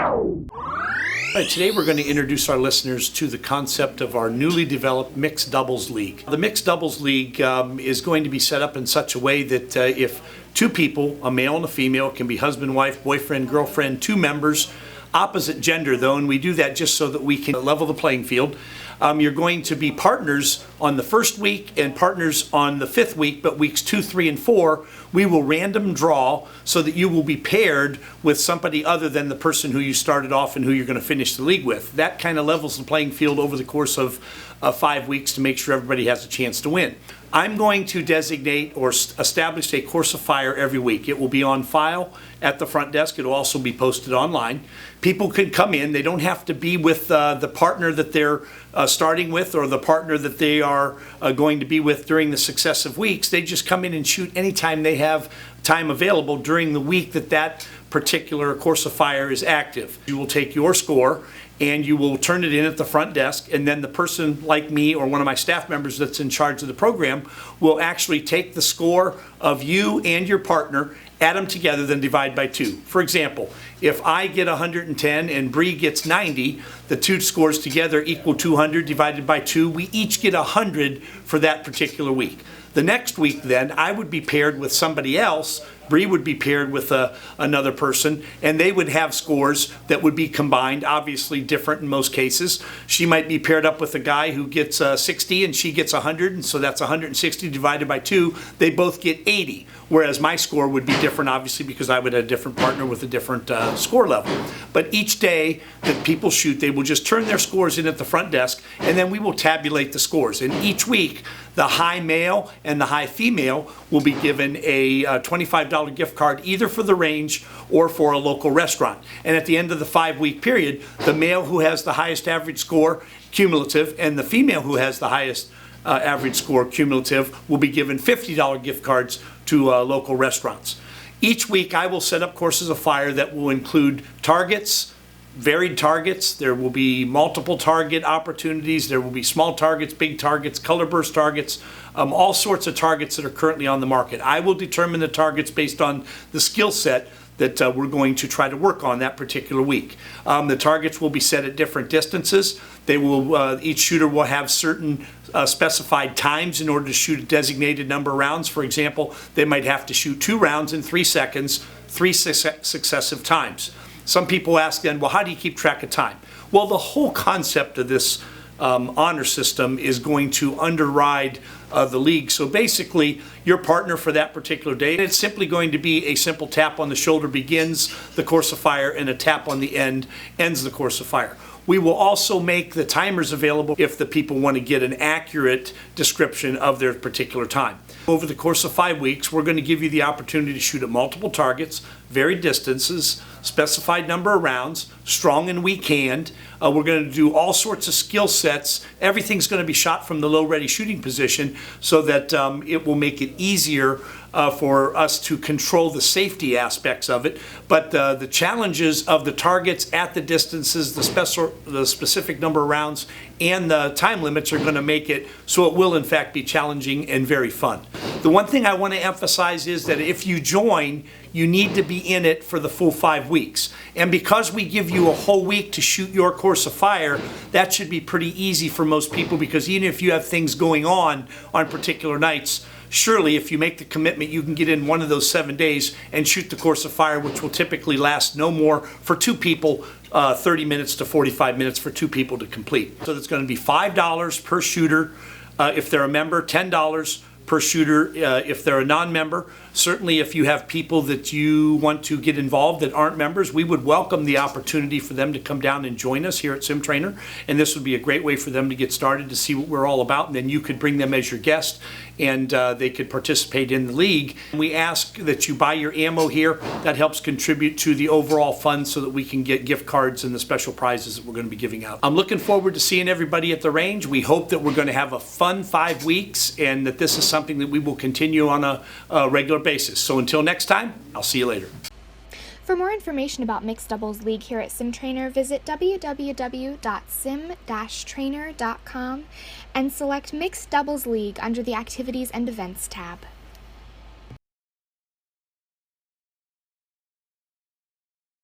All right, today we're going to introduce our listeners to the concept of our newly developed Mixed Doubles League. The Mixed Doubles League is going to be set up in such a way that if two people, a male and a female, can be husband, wife, boyfriend, girlfriend, two members, opposite gender though, and we do that just so that we can level the playing field. You're going to be partners on the first week and partners on the fifth week, but weeks 2, 3, and 4, we will random draw so that you will be paired with somebody other than the person who you started off and who you're going to finish the league with. That kind of levels the playing field over the course of 5 weeks to make sure everybody has a chance to win. I'm going to designate or establish a course of fire every week. It will be on file at the front desk. It will also be posted online. People can come in. They don't have to be with the partner that they're starting with or the partner that they are going to be with during the successive weeks. They just come in and shoot anytime they have time available during the week that that particular course of fire is active. You will take your score and you will turn it in at the front desk, and then the person like me or one of my staff members that's in charge of the program will actually take the score of you and your partner, add them together, then divide by 2. For example, if I get 110 and Bree gets 90, the two scores together equal 200 divided by 2. We each get 100 for that particular week. The next week then, I would be paired with somebody else. Bree would be paired with another person, and they would have scores that would be combined, obviously different in most cases. She might be paired up with a guy who gets 60 and she gets 100, and so that's 160 divided by 2. They both get 80, whereas my score would be different, obviously, because I would have a different partner with a different score level. But each day that people shoot, they will just turn their scores in at the front desk, and then we will tabulate the scores. And each week, the high male and the high female will be given a $25 gift card either for the range or for a local restaurant. And at the end of the 5-week period, the male who has the highest average score, cumulative, and the female who has the highest average score, cumulative, will be given $50 gift cards to local restaurants. Each week, I will set up courses of fire that will include targets, varied targets. There will be multiple target opportunities. There will be small targets, big targets, color burst targets, all sorts of targets that are currently on the market. I will determine the targets based on the skill set that we're going to try to work on that particular week. The targets will be set at different distances. They will, each shooter will have certain specified times in order to shoot a designated number of rounds. For example, they might have to shoot 2 rounds in 3 seconds, 3 successive times. Some people ask then, well, how do you keep track of time? Well, the whole concept of this honor system is going to underride the league. So basically, your partner for that particular day, it's simply going to be a simple tap on the shoulder begins the course of fire, and a tap on the end ends the course of fire. We will also make the timers available if the people want to get an accurate description of their particular time. Over the course of 5 weeks, we're going to give you the opportunity to shoot at multiple targets, varied distances, specified number of rounds, strong and weak hand. We're going to do all sorts of skill sets. Everything's going to be shot from the low ready shooting position so that it will make it easier for us to control the safety aspects of it. But the challenges of the targets at the distances, the specific number of rounds, and the time limits are going to make it so it will in fact be challenging and very fun. The one thing I want to emphasize is that if you join, you need to be in it for the full 5 weeks. And because we give you a whole week to shoot your course of fire, that should be pretty easy for most people, because even if you have things going on particular nights, surely if you make the commitment, you can get in one of those 7 days and shoot the course of fire, which will typically last no more for 2 people, 30 minutes to 45 minutes for 2 people to complete. So that's going to be $5 per shooter if they're a member, $10 per shooter if they're a non-member. Certainly if you have people that you want to get involved that aren't members, we would welcome the opportunity for them to come down and join us here at SimTrainer, and this would be a great way for them to get started to see what we're all about, and then you could bring them as your guest and they could participate in the league. We ask that you buy your ammo here. That helps contribute to the overall fund so that we can get gift cards and the special prizes that we're going to be giving out. I'm looking forward to seeing everybody at the range. We hope that we're going to have a fun 5 weeks and that this is something that we will continue on a regular basis. So until next time, I'll see you later. For more information about Mixed Doubles League here at SimTrainer, visit www.sim-trainer.com and select Mixed Doubles League under the Activities and Events tab.